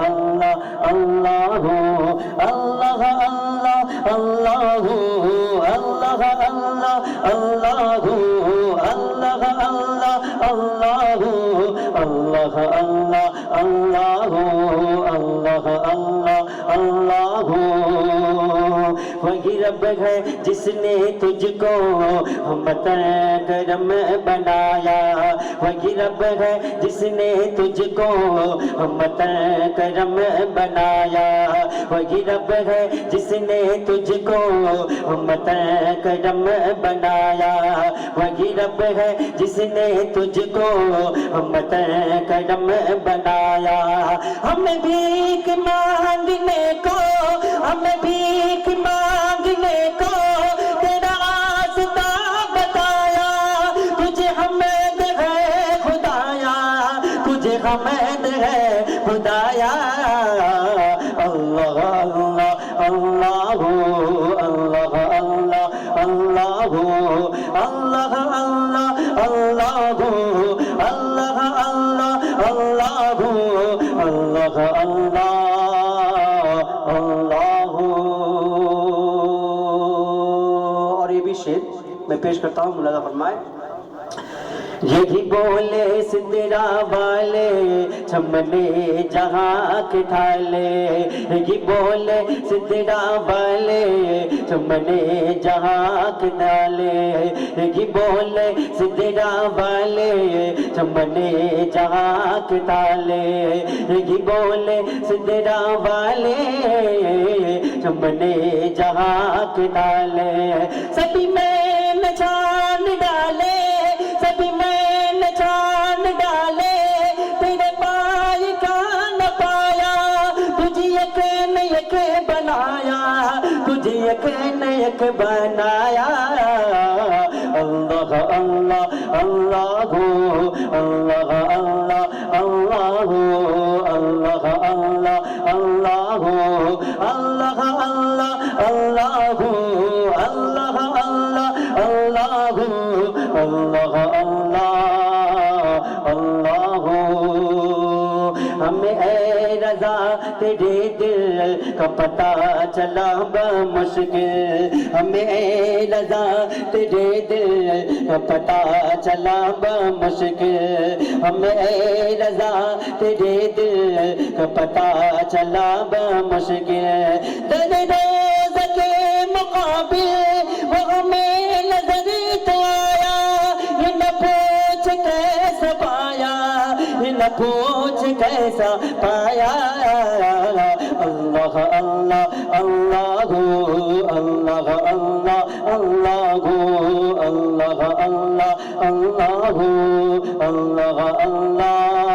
اللہ اللہ اللہ اللہ اللہ اللہ اللہ اللہ اللہ اللہ اللہ اللہ اللہ اللہ اللہ اللہ وہی رب ہے جس نے تجھ کو ہمت کرم بنایا وہی رب ہے جس نے تجھ کو ہمت کرم بنایا وہی رب ہے جس نے تجھ کو ہمت کرم بنایا وہی رب ہے جس نے تجھ کو ہمت کرم بنایا ہمیں بھیک مانگنے کو ہمیں بھیک مانگنے کو تیرا راستہ بتایا تجھے حمد ہے خدایا تجھے حمد ہے خدایا اللہ اللہ اللہ اللہ اللہ اللہ اللہ اللہ اللہ اللہ اللہ اللہ اللہ اور یہ بھی شعر میں پیش کرتا ہوں ملاحظہ فرمائے یہی بولے سدرا والے چمنے جہاں کے ڈھالے یہی بولے سدرا والے چمنے جہاں کے ڈھالے یہی بولے سدرا والے چمنے جہاں کے ڈھالے یہی بولے سدرا والے چمنے جہاں کے ڈھالے سبھی میں نشان ڈالے سبھی میں نشان ڈالے تیرے پائے کا نہ پایا تجھے یقین یک بنایا تجھے یقین یک بنایا اللہ اللہ اللہ اللہ اللہ اللہ اللہ اللہ اللہ اللہ اللہ اللہ اللہ اللہ اللہ اللہ ہمیں اے رضا تیرے دل کا پتہ چلا بمشکل ہمیں اے رضا تیرے دل کا پتہ چلا بمشکل ہمیں اے رضا تیرے دل کا پتہ چلا بمشکل در روز کے مقابل وہ ہمیں نظر تو آیا یہ نہ پوچھ کیسا پایا یہ نہ پوچھ کیسا پایا اللہ اللہ اللہ اللہ اللہ اللہ اللہ اللہ اللہ اللہ اللہ